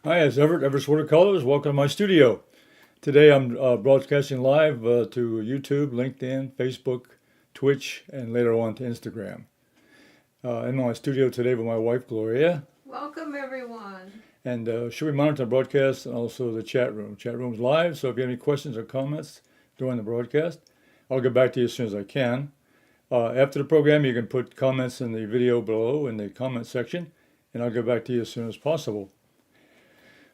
Hi, it's Everett, Everetts Watercolors. Welcome to my studio. Today I'm broadcasting live to YouTube, LinkedIn, Facebook, Twitch, and later on to Instagram. In my studio today with my wife, Gloria. Welcome, everyone. And she'll be monitoring the broadcast and also the chat room. Chat room's live, so if you have any questions or comments during the broadcast, I'll get back to you as soon as I can. After the program, you can put comments in the video below in the comment section, and I'll get back to you as soon as possible.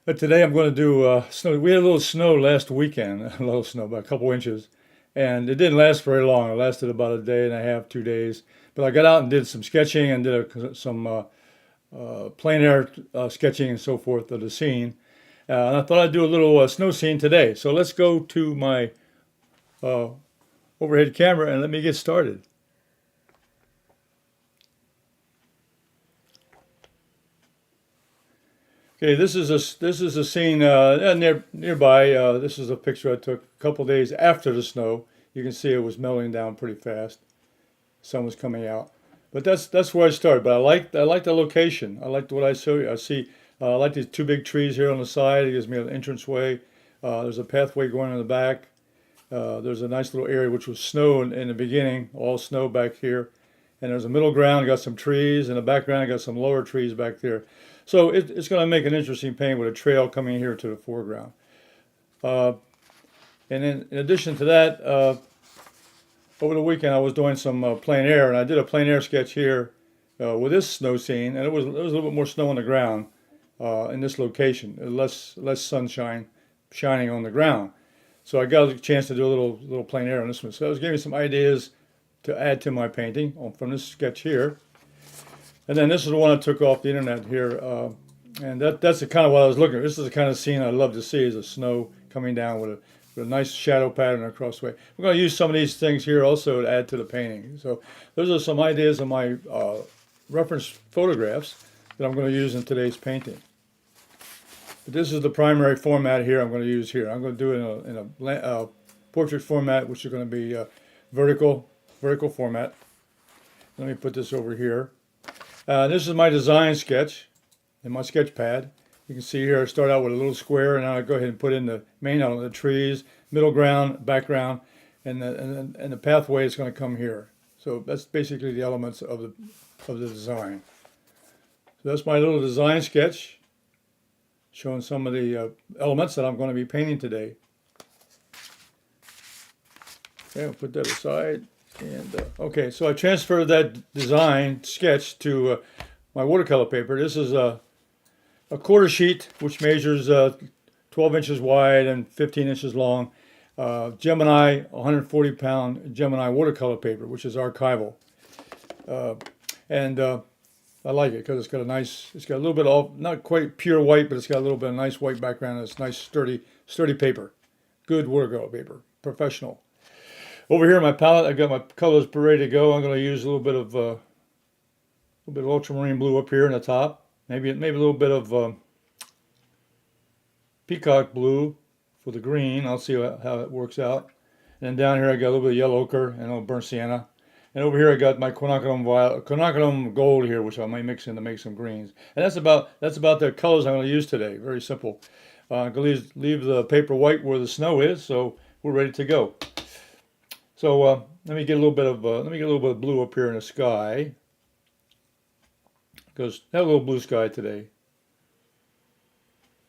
But today I'm going to do snow. We had a little snow last weekend, a little snow, about a couple inches, and it didn't last very long. It lasted about a day and a half, 2 days. But I got out and did some sketching and did some plein air sketching and so forth of the scene. And I thought I'd do a little snow scene today. So let's go to my overhead camera and let me get started. Okay, this is a scene nearby. This is a picture I took a couple days after the snow. You can see it was melting down pretty fast. Sun was coming out, but that's where I started. But I like the location. I liked what I saw. I like these two big trees here on the side. It gives me an entranceway. There's a pathway going in the back. There's a nice little area which was snow in the beginning, all snow back here. And there's a middle ground, got some trees. In the background, I got some lower trees back there. So it's going to make an interesting painting with a trail coming here to the foreground. And in addition to that, over the weekend I was doing some plein air, and I did a plein air sketch here with this snow scene, and it was a little bit more snow on the ground in this location, less sunshine shining on the ground. So I got a chance to do a little plein air on this one. So it was giving me some ideas to add to my painting from this sketch here. And then this is the one I took off the internet here, and that's the kind of what I was looking at. This is the kind of scene I love to see, is the snow coming down with a nice shadow pattern across the way. We're going to use some of these things here also to add to the painting. So those are some ideas of my reference photographs that I'm going to use in today's painting. But this is the primary format here I'm going to use here. I'm going to do it in a portrait format, which is going to be vertical format. Let me put this over here. This is my design sketch in my sketch pad. You can see here I start out with a little square, and now I go ahead and put in the main element, the trees, middle ground, background, and the pathway is going to come here. So that's basically the elements of the design. So that's my little design sketch, showing some of the elements that I'm going to be painting today. Okay, I'll put that aside. And okay, so I transferred that design sketch to my watercolor paper. This is a quarter sheet which measures 12 inches wide and 15 inches long. Gemini 140-pound Gemini watercolor paper, which is archival. And I like it because it's got a little bit of, not quite pure white, but it's got a little bit of nice white background. It's nice sturdy paper. Good watercolor paper, professional. Over here in my palette, I got my colors ready to go. I'm going to use a little bit of ultramarine blue up here in the top. Maybe a little bit of peacock blue for the green. I'll see how it works out. And then down here I got a little bit of yellow ochre and a little burnt sienna. And over here I got my quinacridone gold here, which I might mix in to make some greens. And that's about the colors I'm going to use today. Very simple. I'm going to leave the paper white where the snow is, so we're ready to go. So let me get a little bit of blue up here in the sky, because I have a little blue sky today.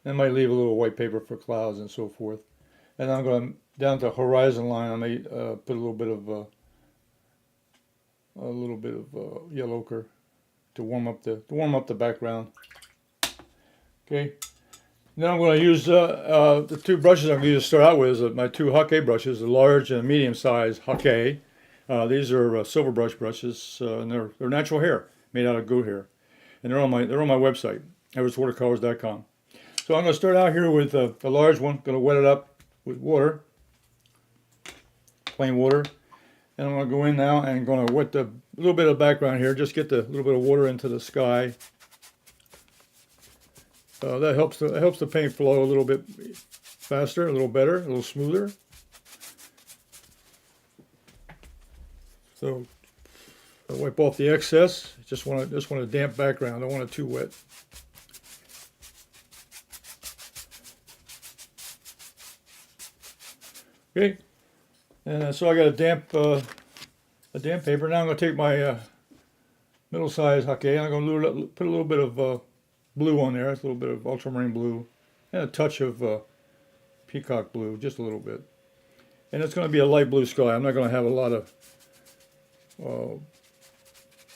I might leave a little white paper for clouds and so forth. And I'm going down to the horizon line. I may put a little bit of yellow ochre to warm up the background. Okay. Then I'm going to use the two brushes I'm going to start out with is my two Hake brushes, the large and medium size Hake. These are Silver Brush brushes, and they're natural hair, made out of goat hair, and they're on my website, everettswatercolors.com. So I'm going to start out here with the large one. Going to wet it up with water, plain water, and I'm going to go in now and going to wet a little bit of background here. Just get the little bit of water into the sky. That helps the paint flow a little bit faster, a little better, a little smoother. So I wipe off the excess. Just want a damp background. I don't want it too wet. Okay, and so I got a damp paper. Now I'm going to take my middle size hake, and I'm going to put a little bit of blue on there. It's a little bit of ultramarine blue, and a touch of peacock blue, just a little bit. And it's going to be a light blue sky. I'm not going to have a lot of uh,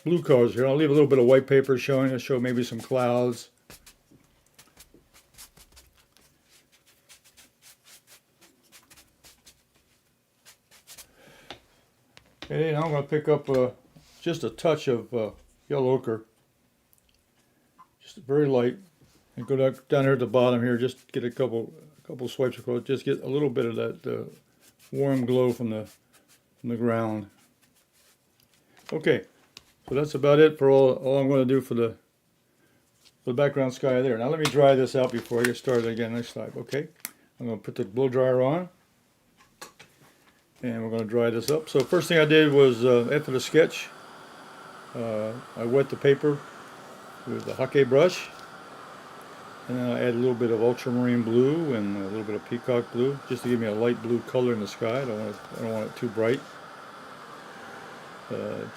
blue colors here. I'll leave a little bit of white paper showing to show maybe some clouds. Okay, now I'm going to pick up just a touch of yellow ochre, just very light, and go down here at the bottom here. Just get a couple swipes across. Just get a little bit of that warm glow from the ground. Okay, so that's about it for all I'm going to do for the background sky there. Now let me dry this out before I get started again next time. Okay, I'm going to put the blow dryer on. And we're going to dry this up. So first thing I did was, after the sketch, I wet the paper with the hake brush. And then I add a little bit of ultramarine blue and a little bit of peacock blue, just to give me a light blue color in the sky. I don't want it too bright.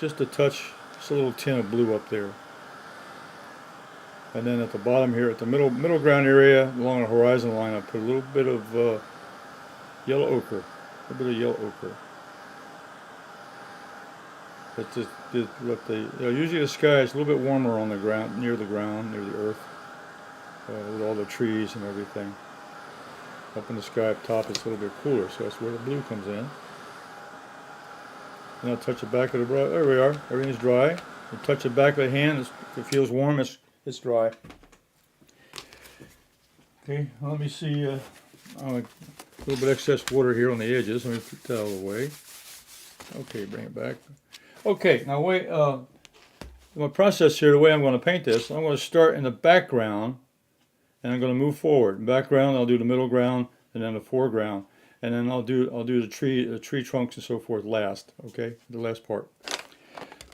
Just a touch, just a little tint of blue up there. And then at the bottom here, at the middle ground area, along the horizon line, I put a little bit of yellow ochre. A bit of yellow ochre. That's just what usually the sky is a little bit warmer on the ground, near the earth, with all the trees and everything. Up in the sky up top, it's a little bit cooler, so that's where the blue comes in. And I'll touch the back of the brush. There we are. Everything's dry. You touch the back of the hand. If it feels warm, it's dry. Okay, let me see. A little bit excess water here on the edges. Let me put that out of the way. Okay, bring it back. Okay, now wait. My process here, the way I'm going to paint this, I'm going to start in the background, and I'm going to move forward. Background, I'll do the middle ground, and then the foreground, and then I'll do the tree trunks and so forth last. Okay, the last part.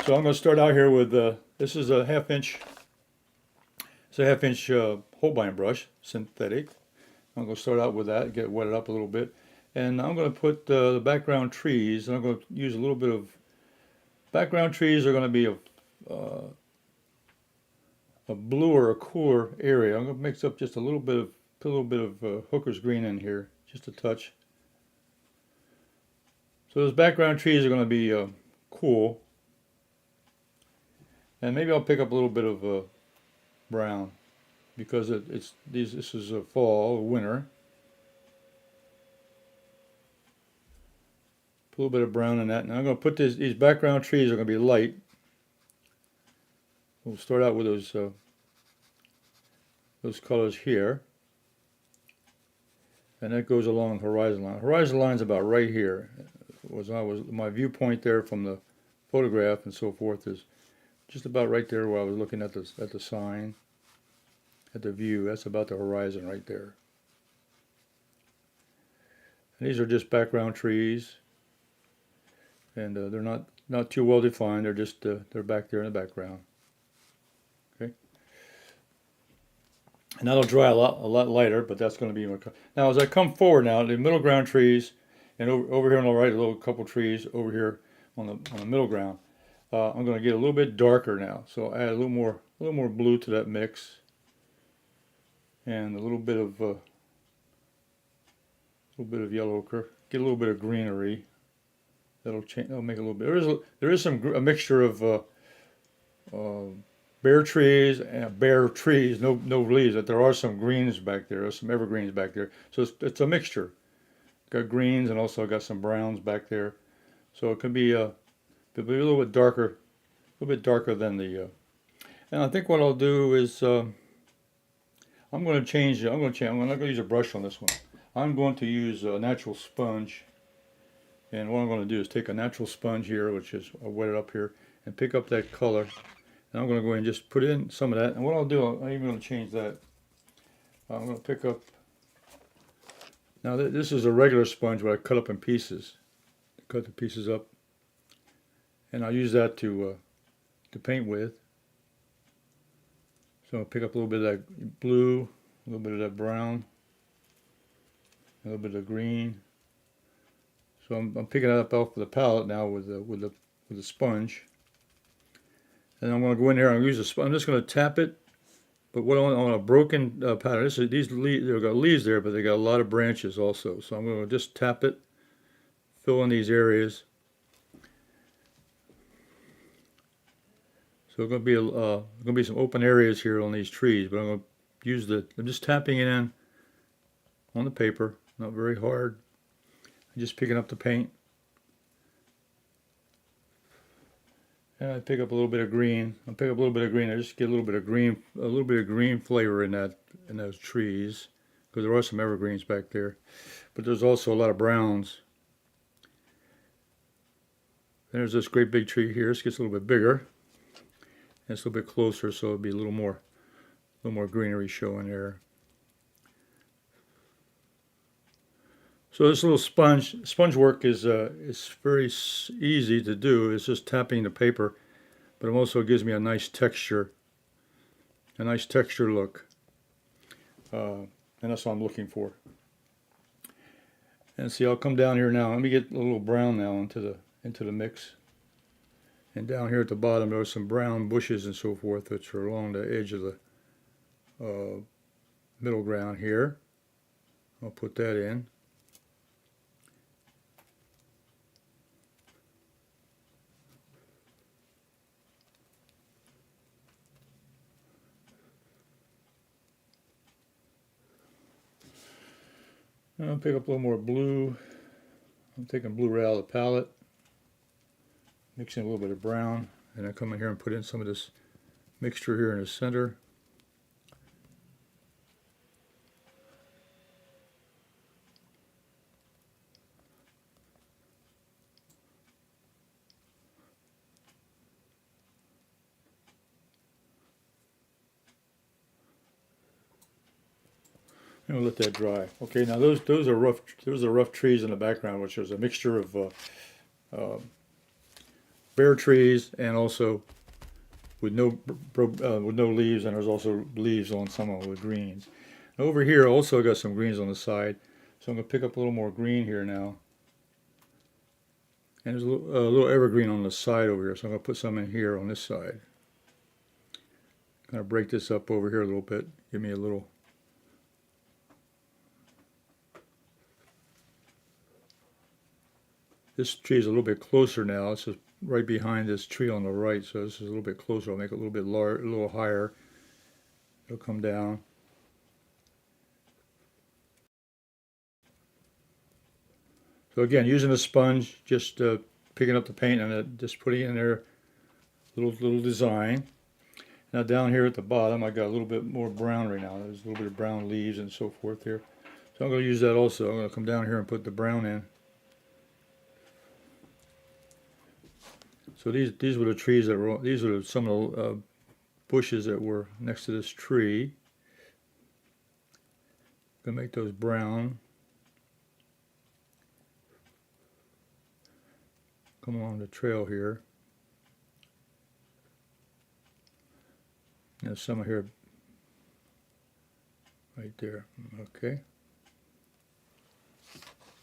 So I'm going to start out here with this is a half-inch. It's a half-inch Holbein brush, synthetic. I'm going to start out with that, get it wetted up a little bit. And I'm going to put the background trees, and I'm going to use a little bit of, background trees are going to be a bluer, a cooler area. I'm going to mix up just put a little bit of Hooker's green in here, just a touch. So those background trees are going to be cool. And maybe I'll pick up a little bit of brown, because this is a fall, a winter. Put a little bit of brown in that. Now I'm going to put these background trees are going to be light. We'll start out with those colors here. And that goes along the horizon line. Horizon line's about right here. My viewpoint there from the photograph and so forth is just about right there where I was looking at the sign, at the view. That's about the horizon right there. And these are just background trees, and they're not too well defined. They're just they're back there in the background. Okay. And that'll dry a lot lighter, but that's going to be now as I come forward now, the middle ground trees, and over here on the right, a little couple trees over here on the middle ground. I'm going to get a little bit darker now, so add a little more blue to that mix, and a little bit of yellow ochre. Get a little bit of greenery. That'll change. That'll make a little bit. There is a mixture of bare trees and no leaves. But there are some greens back there. There's some evergreens back there. So it's a mixture. Got greens and also got some browns back there. So it can be it'll be a little bit darker than the. And I think what I'll do is I'm going to change. I'm not going to use a brush on this one. I'm going to use a natural sponge. And what I'm going to do is take a natural sponge here, which is I'll wet it up here, and pick up that color. And I'm going to go ahead and just put in some of that. And what I'll do, I'm even going to change that. I'm going to pick up. Now this is a regular sponge, but I cut up in pieces. Cut the pieces up, and I'll use that to paint with. So I'll pick up a little bit of that blue, a little bit of that brown, a little bit of green, So I'm picking it up off the palette now with the sponge. And I'm going to go in there and use a sponge. I'm just going to tap it, but what on a broken pattern. These leaves, they've got leaves there, but they got a lot of branches also. So I'm going to just tap it, fill in these areas. So going to be some open areas here on these trees, but I'm going to use I'm just tapping it in on the paper, not very hard. I'm just picking up the paint. And I pick up a little bit of green. I pick up a little bit of green. I just get a little bit of green flavor in those trees, because there are some evergreens back there. But there's also a lot of browns. There's this great big tree here. This gets a little bit bigger. And it's a little bit closer, so it'll be a little more greenery showing there. So this little sponge work is very easy to do. It's just tapping the paper, but it also gives me a nice texture look, and that's what I'm looking for. And see, I'll come down here now. Let me get a little brown now into the mix. And down here at the bottom, there are some brown bushes and so forth, which are along the edge of the middle ground here. I'll put that in. And I'll pick up a little more blue. I'm taking blue right out of the palette. Mixing a little bit of brown, and I come in here and put in some of this mixture here in the center. And we'll let that dry. Okay, now those are rough trees in the background, which is a mixture of bare trees and also with no leaves, and there's also leaves on some of the greens. Over here also I got some greens on the side, so I'm going to pick up a little more green here now. And there's a little evergreen on the side over here, so I'm going to put some in here on this side. Kind of break this up over here a little bit, give me a little. This tree is a little bit closer now. It's just right behind this tree on the right, so this is a little bit closer. I'll make it a little bit a little higher. It'll come down. So again, using a sponge, just picking up the paint and just putting in there little design. Now down here at the bottom, I got a little bit more brown right now. There's a little bit of brown leaves and so forth here. So I'm going to use that also. I'm going to come down here and put the brown in. So these were the trees that were, these were some of the bushes that were next to this tree. Gonna make those brown. Come along the trail here. There's some here, right there. Okay.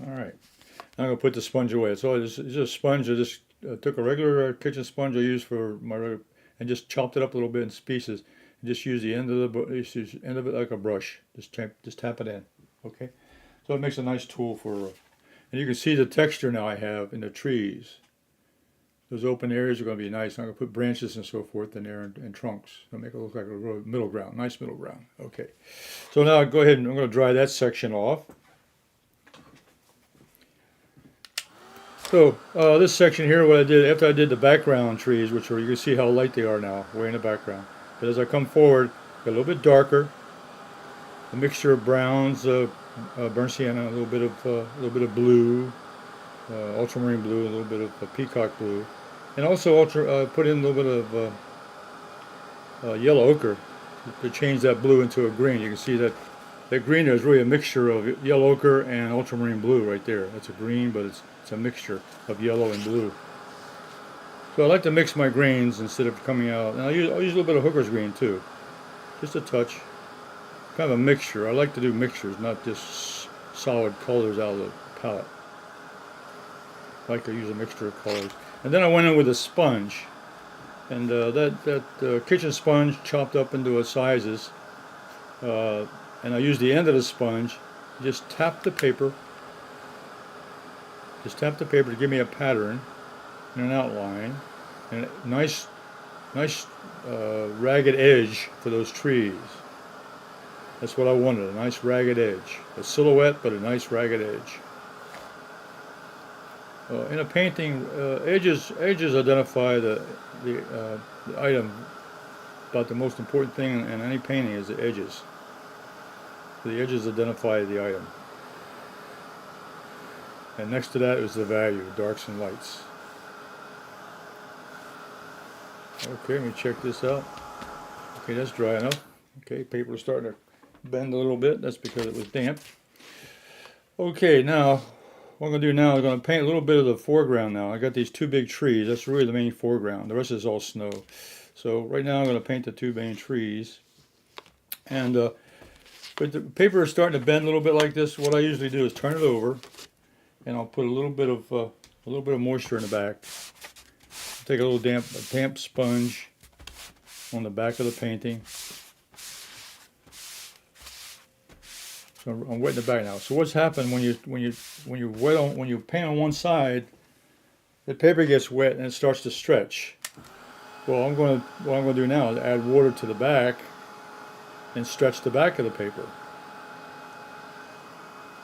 All right. I'm gonna put the sponge away. It's just a sponge. I just took a regular kitchen sponge I use for my regular, and just chopped it up a little bit in pieces. And just use the end of it like a brush. Just tap it in. Okay. So it makes a nice tool for. And you can see the texture now I have in the trees. Those open areas are going to be nice. I'm going to put branches and so forth in there and trunks. I'll make it look like a real middle ground, nice middle ground. Okay. So now go ahead and I'm going to dry that section off. So this section here, what I did after I did the background trees, which are, you can see how light they are now, way in the background. But as I come forward, get a little bit darker, a mixture of browns, burnt sienna, a little bit of blue, ultramarine blue, a little bit of peacock blue, and also put in a little bit of yellow ochre to change that blue into a green. You can see that green there is really a mixture of yellow ochre and ultramarine blue right there. That's a green, but it's a mixture of yellow and blue. So I like to mix my greens instead of coming out. And I'll use a little bit of hooker's green too, just a touch. Kind of a mixture. I like to do mixtures, not just solid colors out of the palette. I like to use a mixture of colors. And then I went in with a sponge, and that kitchen sponge chopped up into sizes, and I used the end of the sponge, just tap the paper, to give me a pattern and an outline, and a nice ragged edge for those trees. That's what I wanted, a nice ragged edge. A silhouette, but a nice ragged edge. In a painting, edges identify the item. About the most important thing in any painting is the edges. The edges identify the item. And next to that is the value, darks and lights. Okay, let me check this out. Okay, that's dry enough. Okay, paper's starting to bend a little bit. That's because it was damp. Okay, now what I'm going to do now is I'm going to paint a little bit of the foreground now. I got these two big trees. That's really the main foreground. The rest is all snow. So right now I'm going to paint the two main trees. And but the paper is starting to bend a little bit like this. What I usually do is turn it over, and I'll put a little bit of moisture in the back. Take a damp sponge on the back of the painting. So I'm wetting the back now. So what's happened when you paint on one side, the paper gets wet and it starts to stretch. Well, what I'm going to do now is add water to the back and stretch the back of the paper.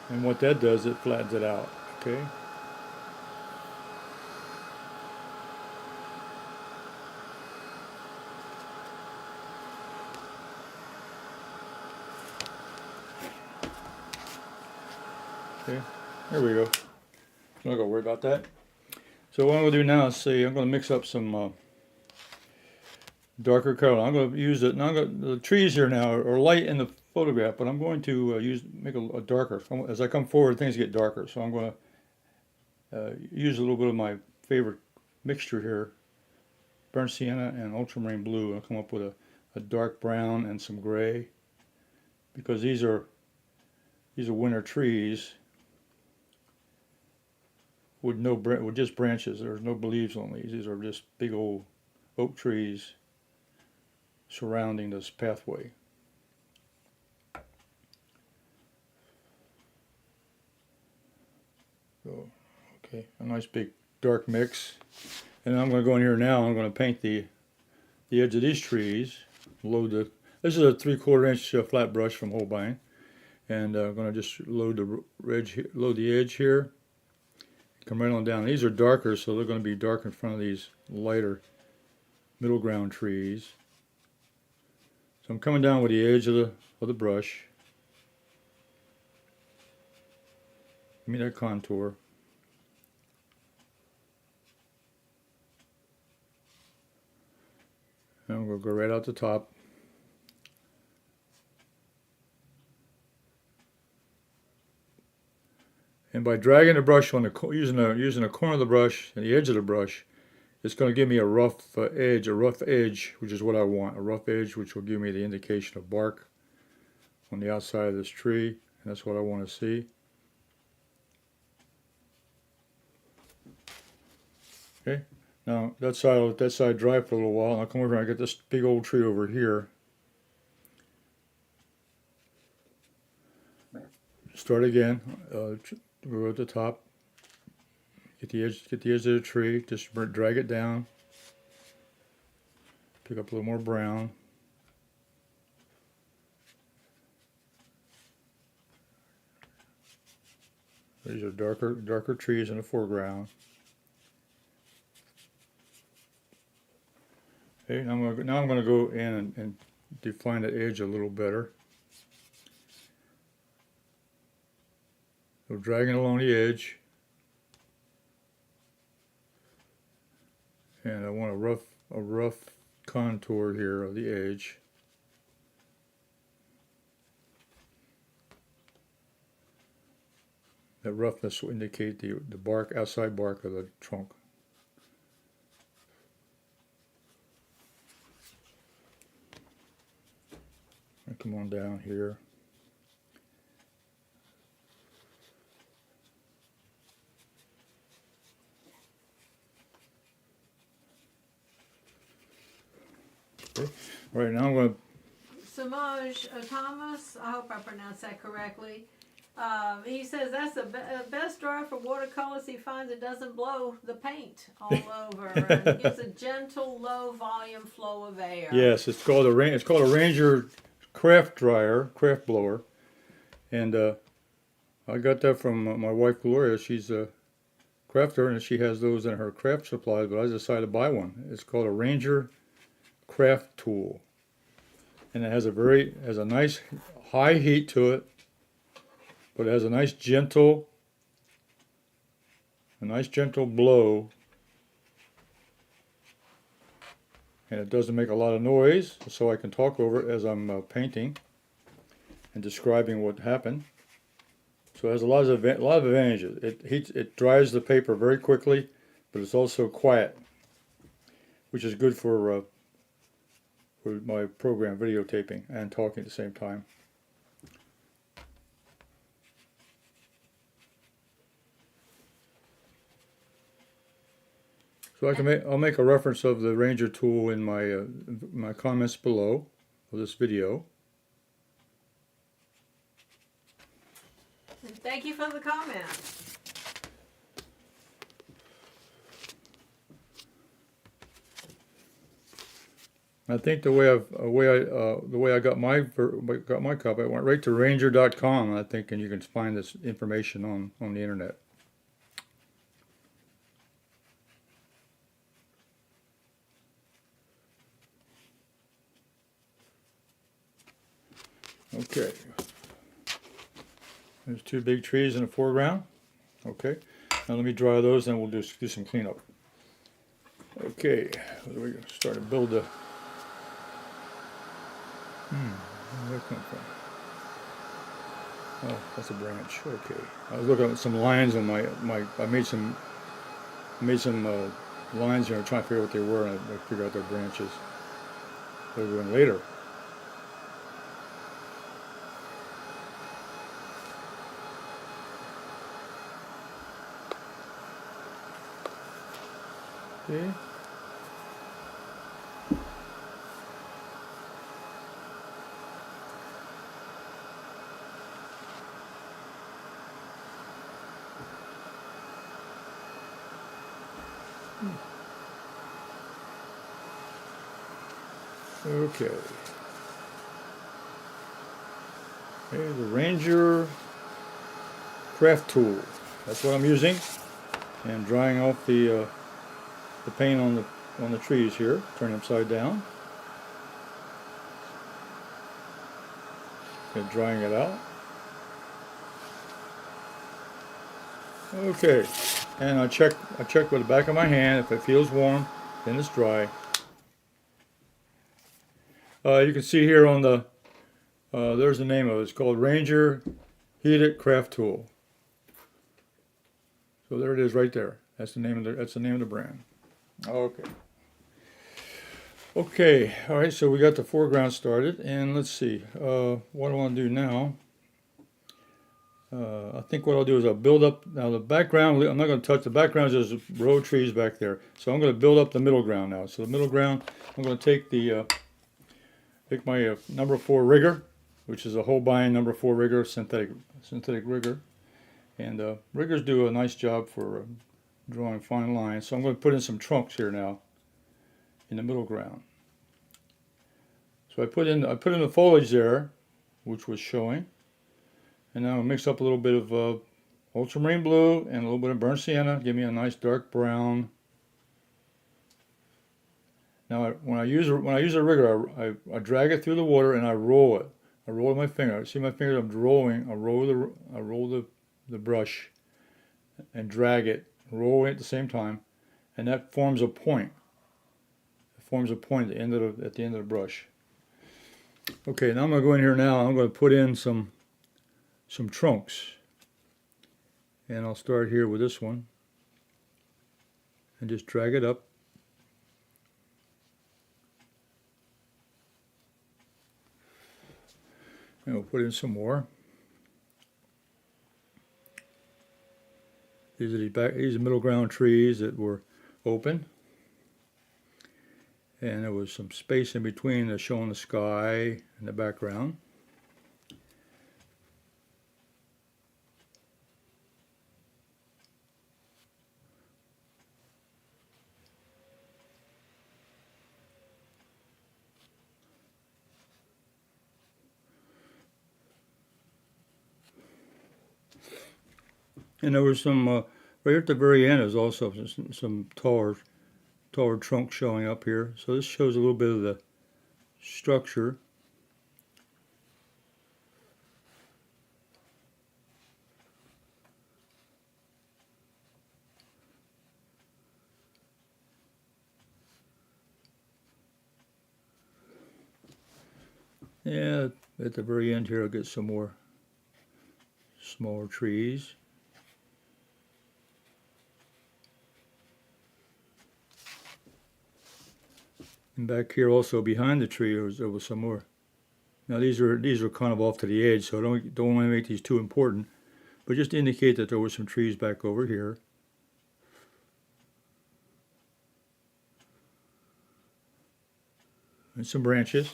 And what that does, it flattens it out. Okay. Okay, there we go. I'm not gonna worry about that. So what I'm gonna do now is I'm gonna mix up some darker color. I'm gonna use it. Now the trees here now are light in the photograph, but I'm going to make a darker. As I come forward, things get darker. So I'm going to use a little bit of my favorite mixture here, burnt sienna and ultramarine blue. I'll come up with a dark brown and some gray, because these are winter trees with just branches. There's no leaves on these. These are just big old oak trees surrounding this pathway. So, okay, a nice big dark mix. And I'm going to go in here now. I'm going to paint the edge of these trees. This is a 3/4 inch flat brush from Holbein, and I'm going to just load the edge here. Come right on down. These are darker, so they're going to be dark in front of these lighter middle ground trees. So I'm coming down with the edge of the brush. Give me that contour. And I'm going to go right out the top. And by dragging the brush on using a corner of the brush and the edge of the brush, it's going to give me a rough edge, which is what I want. A rough edge, which will give me the indication of bark on the outside of this tree, and that's what I want to see. Okay, now that side, I'll let that side dry for a little while, and I'll come over and I get this big old tree over here. Start again. Go at the top. Get the edge of the tree. Just drag it down. Pick up a little more brown. These are darker trees in the foreground. Okay, now I'm going to go in and define the edge a little better. So dragging along the edge, and I want a rough contour here of the edge. That roughness will indicate the outside bark of the trunk. And come on down here. Okay. Right now I'm going to, Samaj Thomas, I hope I pronounced that correctly. He says that's the best dryer for watercolors. He finds it doesn't blow the paint all over, and it gives a gentle, low volume flow of air. yes, it's called a Ranger craft dryer, craft blower, and I got that from my wife Gloria. She's a crafter, and she has those in her craft supplies. But I decided to buy one. It's called a Ranger craft tool, and it has a nice high heat to it, but it has a nice gentle blow, and it doesn't make a lot of noise, so I can talk over it as I'm painting and describing what happened. So it has a lot of advantages. It dries the paper very quickly, but it's also quiet, which is good for my program videotaping and talking at the same time. So I'll make a reference of the Ranger tool in my comments below of this video. And thank you for the comment. I think the way I got my copy, I went right to ranger.com. I think, and you can find this information on the internet. Okay. There's two big trees in the foreground. Okay. Now let me dry those, and we'll do some cleanup. Okay. We're going to start to build the. Where did that come from? Oh, that's a branch. Okay. I was looking at some lines on I made some lines here, trying to figure out what they were, and I figured out they're branches. They'll go in later. Okay. Okay. Okay, the Ranger craft tool. That's what I'm using, and drying off the paint on the trees here, turning upside down. And drying it out. Okay, and I check with the back of my hand. If it feels warm, then it's dry. You can see here on the there's the name of it. It's called Ranger Heated Craft Tool. So there it is, right there. That's the name of the brand. Okay. Okay. All right. So we got the foreground started, and let's see. What I want to do now. I think what I'll do is I'll build up now the background. I'm not going to touch the background. There's a row of trees back there, so I'm going to build up the middle ground now. So the middle ground, I'm going to take my number 4 rigger, which is a Holbein number 4 rigger, synthetic rigger, and riggers do a nice job for drawing fine lines. So I'm going to put in some trunks here now in the middle ground. So I put in the foliage there, which was showing, and now I'll mix up a little bit of ultramarine blue and a little bit of burnt sienna, give me a nice dark brown. Now when I use a rigger, I drag it through the water and I roll it. I roll with my finger. See my finger? I'm rolling. I roll the brush and drag it, roll it at the same time, and that forms a point. It forms a point at the end of the brush. Okay, now I'm going to go in here now. I'm going to put in some trunks, and I'll start here with this one, and just drag it up. And we'll put in some more. These are the middle ground trees that were open. and there was some space in between showing the sky in the background. And there was some, right at the very end, there's also some taller trunk showing up here. So this shows a little bit of the structure. Yeah, at the very end here, I'll get some more smaller trees. And back here also behind the tree there was some more. Now these are kind of off to the edge, so don't want to make these too important, but just to indicate that there were some trees back over here. And some branches.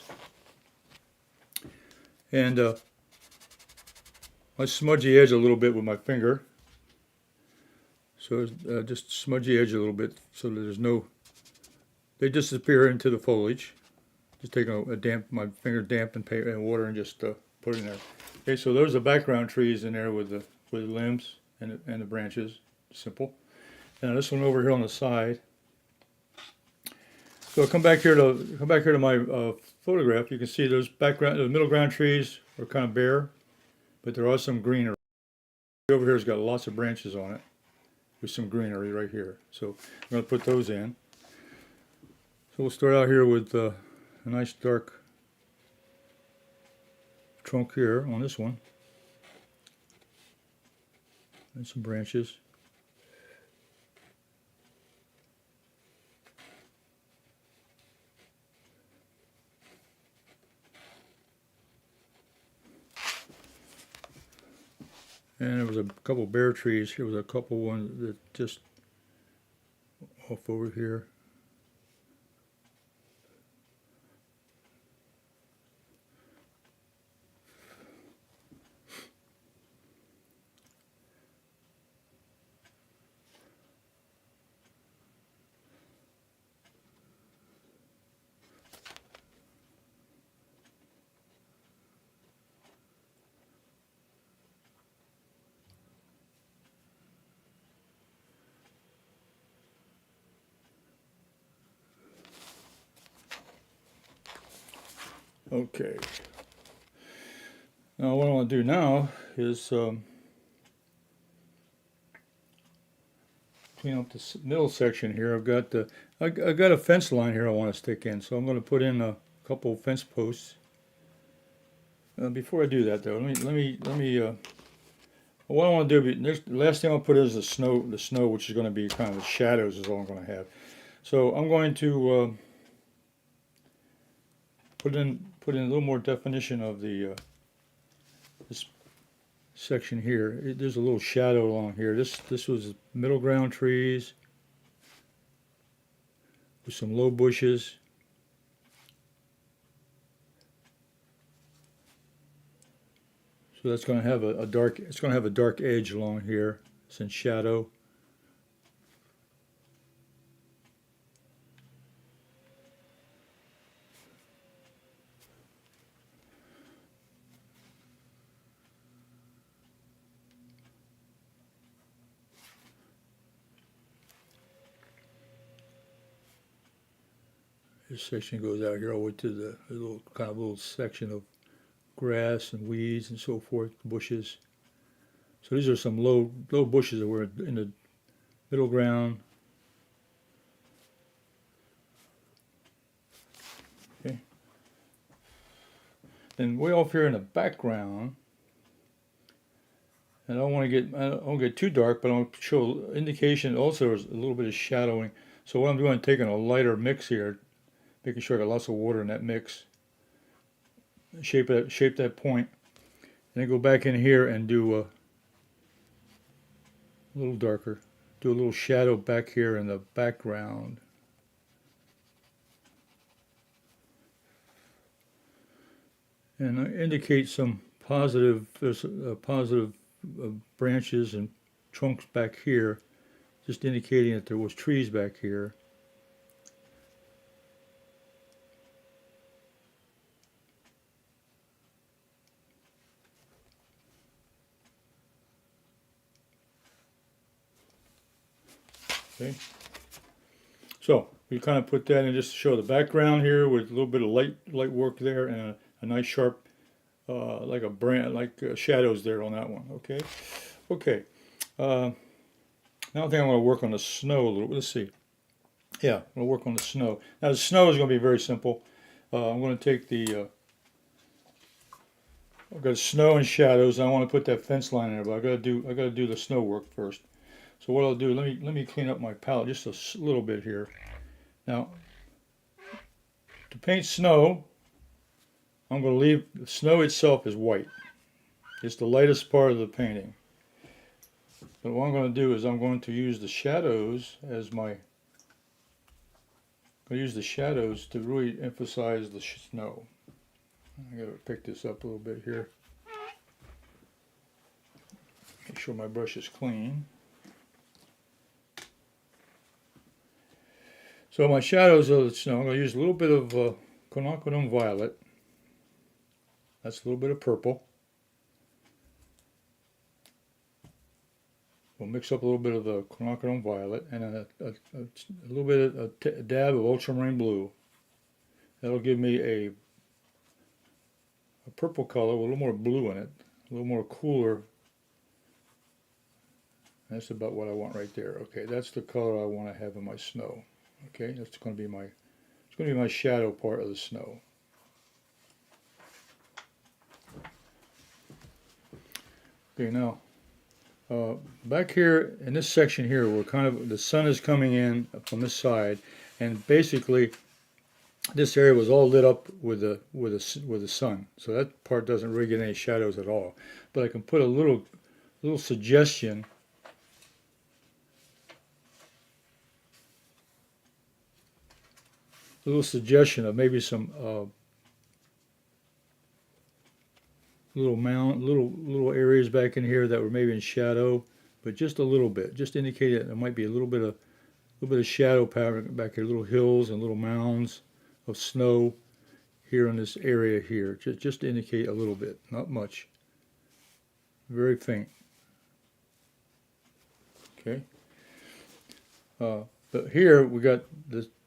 And I smudge the edge a little bit with my finger. So just smudge the edge a little bit so that there's no, they disappear into the foliage. Just take my finger damp and water and just put it in there. Okay, so those are background trees in there with the limbs and the branches. Simple. And this one over here on the side. So come back here to my photograph. You can see those middle ground trees are kind of bare, but there are some greenery. Over here has got lots of branches on it with some greenery right here. So I'm going to put those in. So we'll start out here with a nice dark trunk here on this one. And some branches. And there was a couple bare trees. Here was a couple ones that just off over here. Okay. Now what I want to do now is clean up this middle section here. I got a fence line here I want to stick in, so I'm going to put in a couple fence posts. Before I do that though, let me what I want to do, the last thing I'll put is the snow, which is going to be kind of the shadows is all I'm going to have. So I'm going to put in a little more definition of the this section here. There's a little shadow along here. This was middle ground trees with some low bushes. So that's going to have a dark. It's going to have a dark edge along here, since shadow. This section goes out here all the way to the little section of grass and weeds and so forth, bushes. So these are some low bushes that were in the middle ground. Okay. Then way off here in the background, and I don't want to get too dark, but I want to show indication also there's a little bit of shadowing. So what I'm doing, I'm taking a lighter mix here, making sure I got lots of water in that mix. Shape that point, and then go back in here and do a little darker. Do a little shadow back here in the background. and indicate some positive, positive branches and trunks back here, just indicating that there was trees back here. Okay. So we kind of put that in just to show the background here with a little bit of light work there and a nice sharp, like a brand, like shadows there on that one. Okay. Okay. Now I think I'm going to work on the snow a little. Let's see. Yeah, I'm going to work on the snow. Now the snow is going to be very simple. I'm going to take the I've got snow and shadows. I want to put that fence line in there, but I got to do the snow work first. So what I'll do, let me clean up my palette just a little bit here. Now, to paint snow, I'm going to leave the snow itself is white. It's the lightest part of the painting. But what I'm going to do is I'm going to use the shadows as my. I'm going to use the shadows to really emphasize the snow. I got to pick this up a little bit here. Make sure my brush is clean. So my shadows of the snow, I'm going to use a little bit of quinacridone violet. That's a little bit of purple. We'll mix up a little bit of the quinacridone violet and a little bit of a dab of ultramarine blue. That'll give me a purple color with a little more blue in it, a little more cooler. That's about what I want right there. Okay, that's the color I want to have in my snow. Okay, that's going to be my shadow part of the snow. Okay, now back here in this section here, we're kind of the sun is coming in from this side, and basically this area was all lit up with the sun. So that part doesn't really get any shadows at all. But I can put a little suggestion. A little suggestion of maybe some little areas back in here that were maybe in shadow, but just a little bit, just indicate that there might be a little bit of shadow pattern back here, little hills and little mounds of snow here in this area here. Just to indicate a little bit, not much, very faint. Okay. But here we got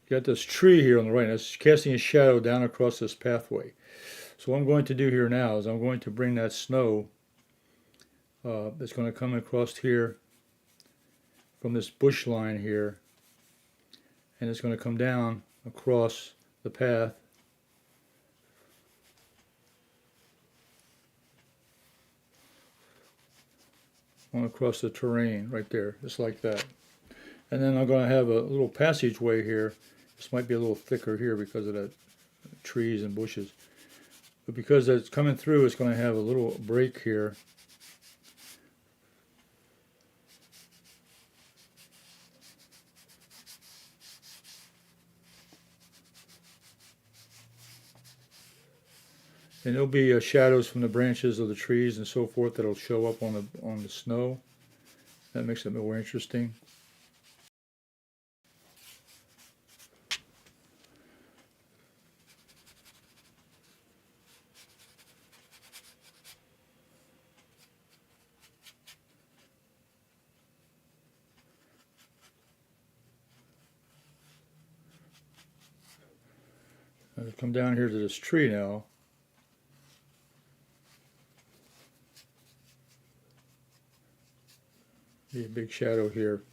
this tree here on the right. It's casting a shadow down across this pathway. So what I'm going to do here now is I'm going to bring that snow that's going to come across here from this bush line here, and it's going to come down across the path on across the terrain right there, just like that. And then I'm going to have a little passageway here. This might be a little thicker here because of the trees and bushes. But because it's coming through, it's going to have a little break here. And there'll be shadows from the branches of the trees and so forth that'll show up on the snow. That makes it more interesting. I'll come down here to this tree now. Be a big shadow here.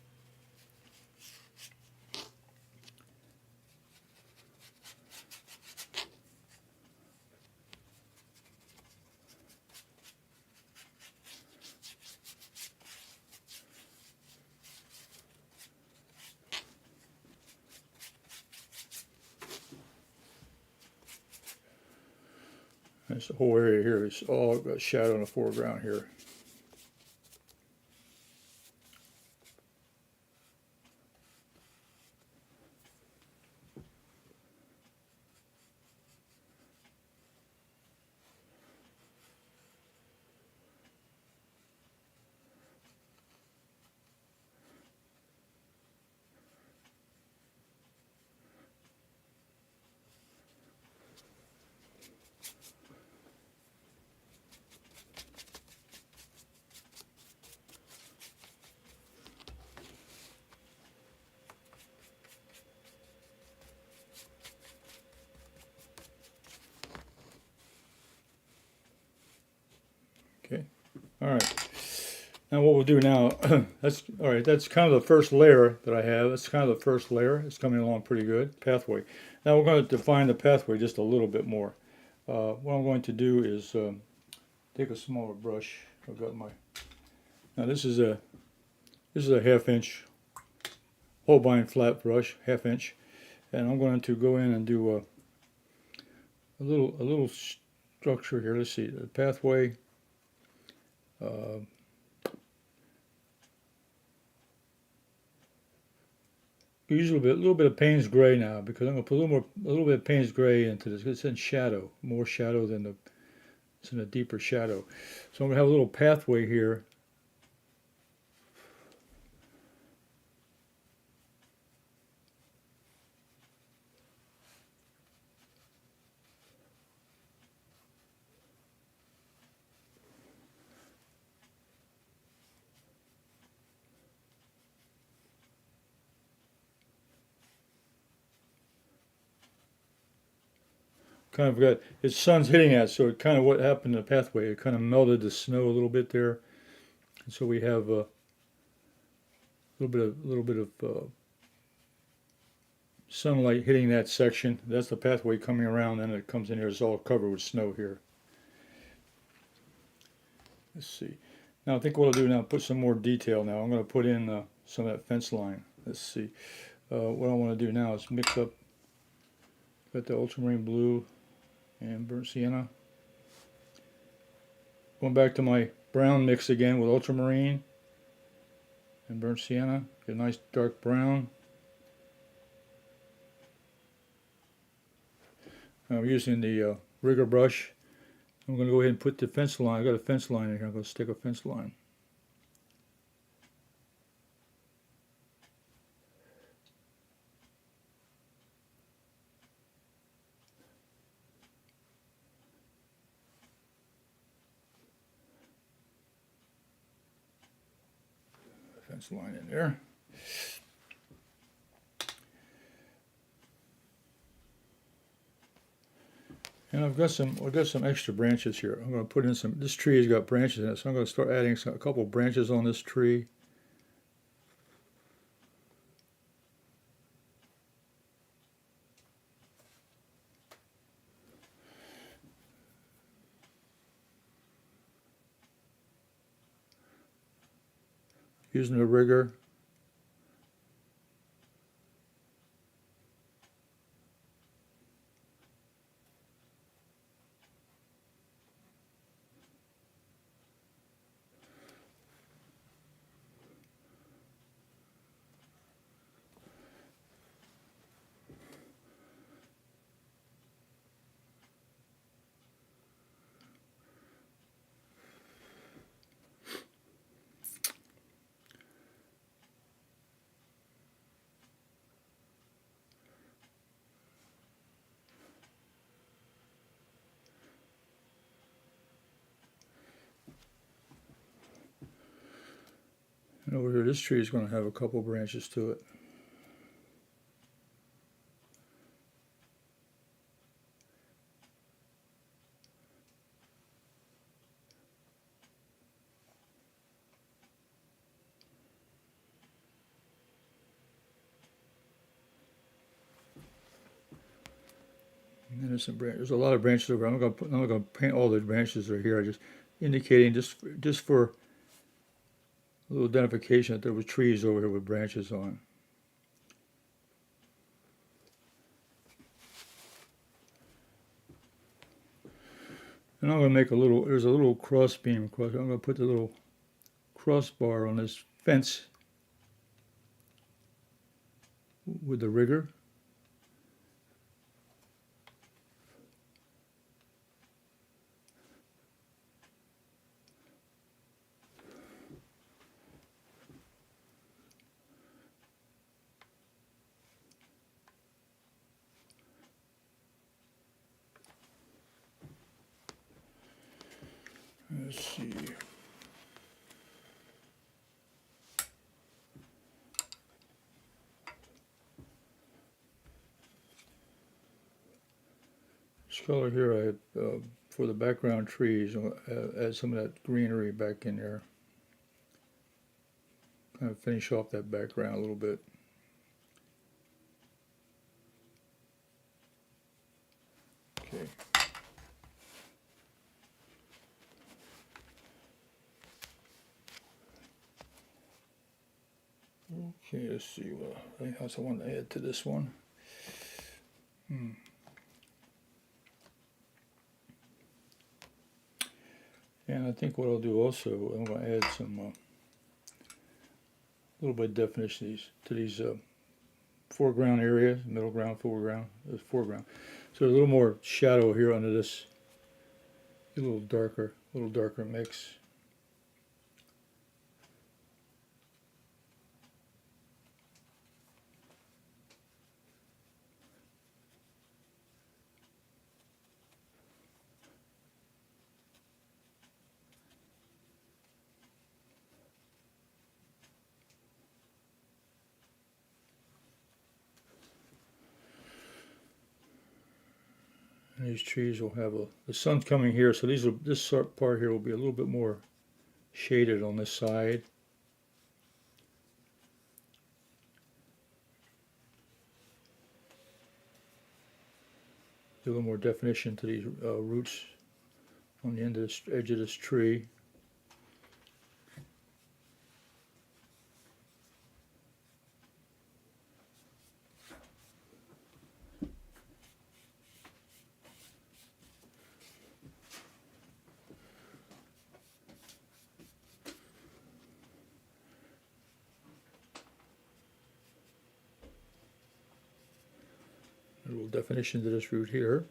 This whole area here is all got shadow in the foreground here. All right. Now what we'll do now, that's all right. That's kind of the first layer that I have. That's kind of the first layer. It's coming along pretty good. Pathway. Now we're going to define the pathway just a little bit more. What I'm going to do is take a smaller brush. I've got my. Now this is a 1/2 inch Holbein flat brush, 1/2 inch, and I'm going to go in and do a little structure here. Let's see the pathway. Use a little bit of Payne's gray now because I'm going to put a little bit of Payne's gray into this. It's in shadow, more shadow than it's in a deeper shadow. So I'm going to have a little pathway here. Kind of got its sun's hitting at, so it kind of what happened in the pathway. It kind of melted the snow a little bit there, and so we have a little bit of sunlight hitting that section. That's the pathway coming around, and it comes in here. It's all covered with snow here. Let's see. Now I think what I'll do now, put some more detail. Now I'm going to put in some of that fence line. Let's see. What I want to do now is mix up. Got the ultramarine blue and burnt sienna. Going back to my brown mix again with ultramarine and burnt sienna. Get a nice dark brown. I'm using the rigger brush. I'm going to go ahead and put the fence line. I got a fence line in here. I'm going to stick a fence line. Fence line in there. And I've got some extra branches here. I'm going to put in some. This tree has got branches in it, so I'm going to start adding a couple branches on this tree. Using the rigger. And over here, this tree is going to have a couple branches to it. And there's some branches. There's a lot of branches over. I'm not going to paint all the branches that are here. I just indicating just for a little identification that there were trees over here with branches on. And I'm going to make there's a little cross beam across. I'm going to put the little crossbar on this fence with the rigger. Let's see. This color here, I for the background trees, add some of that greenery back in there. Kind of finish off that background a little bit. Okay. Okay, let's see what else I want to add to this one. And I think what I'll do also, I'm going to add some little bit of definition to these foreground areas, middle ground, foreground. So a little more shadow here under this, a little darker mix. And these trees will have the sun's coming here, so this part here will be a little bit more shaded on this side. Do a little more definition to these roots on the edge of this tree. A little definition to this root here.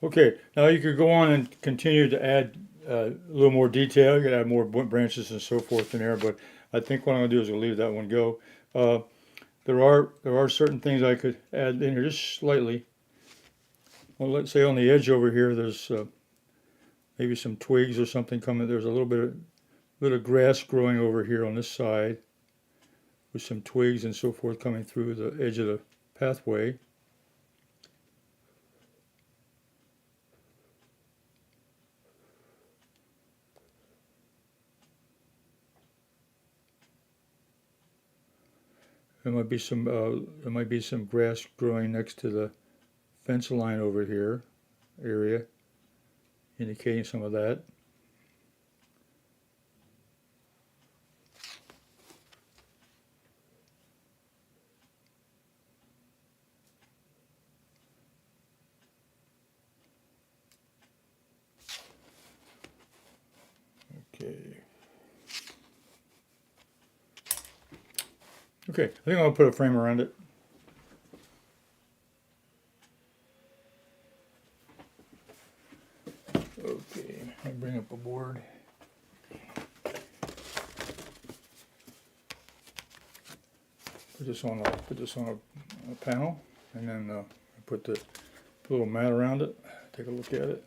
Okay, now you could go on and continue to add a little more detail. You could add more branches and so forth in there, but I think what I'm going to do is I'll leave that one go. There are certain things I could add in here just slightly. Well, let's say on the edge over here, there's maybe some twigs or something coming. There's a little bit of grass growing over here on this side, with some twigs and so forth coming through the edge of the pathway. There might be some grass growing next to the fence line over here area, indicating some of that. Okay, I think I'll put a frame around it. Okay, I'll bring up a board. Put this on a panel, and then put a little mat around it. Take a look at it.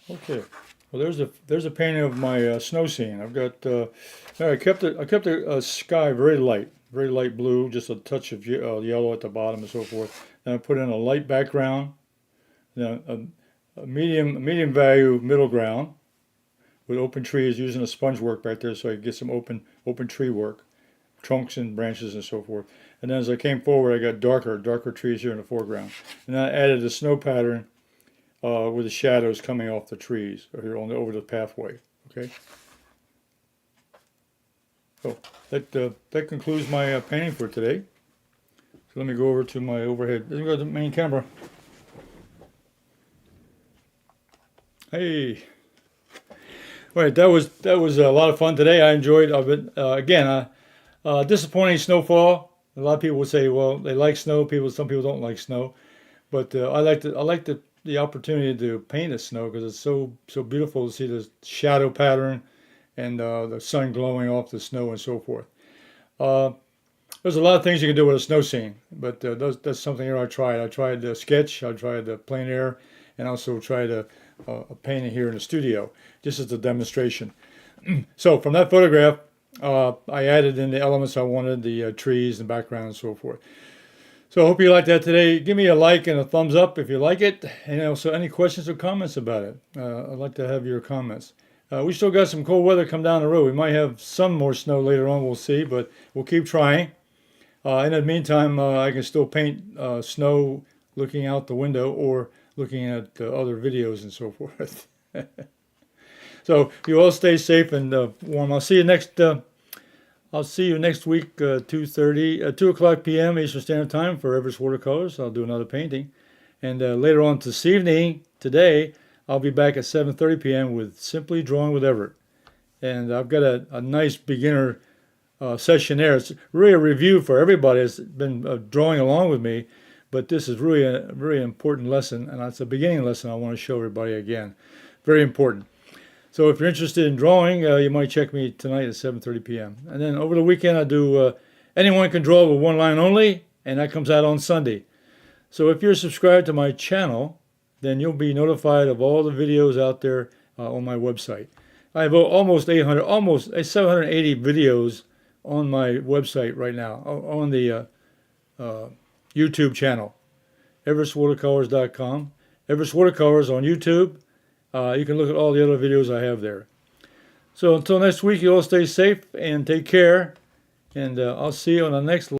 Okay, well there's a painting of my snow scene. I've got I kept the sky very light blue, just a touch of yellow at the bottom and so forth. Then I put in a light background, then a medium value middle ground with open trees, using a sponge work back there so I could get some open tree work, trunks and branches and so forth. And then as I came forward, I got darker trees here in the foreground, and then I added a snow pattern. With the shadows coming off the trees or over the pathway. Okay. So that concludes my painting for today. So let me go over to my overhead. Let me go to the main camera. Hey. All right, that was a lot of fun today. I enjoyed it. Again, disappointing snowfall. A lot of people would say, well, they like snow. Some people don't like snow, but I like the the opportunity to paint the snow because it's so beautiful to see the shadow pattern and the sun glowing off the snow and so forth. There's a lot of things you can do with a snow scene, but that's something here I tried. I tried the sketch, I tried the plein air, and also tried a painting here in the studio, just as a demonstration. So from that photograph, I added in the elements I wanted, the trees and background and so forth. So I hope you liked that today. Give me a like and a thumbs up if you like it. And also any questions or comments about it. I'd like to have your comments. We still got some cold weather come down the road. We might have some more snow later on, we'll see, but we'll keep trying. In the meantime, I can still paint snow looking out the window or looking at other videos and so forth. So you all stay safe and warm. I'll see you next week, 2 o'clock p.m. Eastern Standard Time for Everetts Watercolors. I'll do another painting. And later on this evening, today, I'll be back at 7:30 p.m. with Simply Drawing with Everett. And I've got a nice beginner session there. It's really a review for everybody that's been drawing along with me. But this is really a very important lesson. And it's a beginning lesson I want to show everybody again. Very important. So if you're interested in drawing, you might check me tonight at 7:30 p.m. And then over the weekend, I do Anyone Can Draw with One Line Only, and that comes out on Sunday. So if you're subscribed to my channel, then you'll be notified of all the videos out there on my website. I have almost 780 videos on my website right now, on the YouTube channel, everettswatercolors.com. Everetts Watercolors on YouTube. You can look at all the other videos I have there. So until next week, you all stay safe and take care. And I'll see you on the next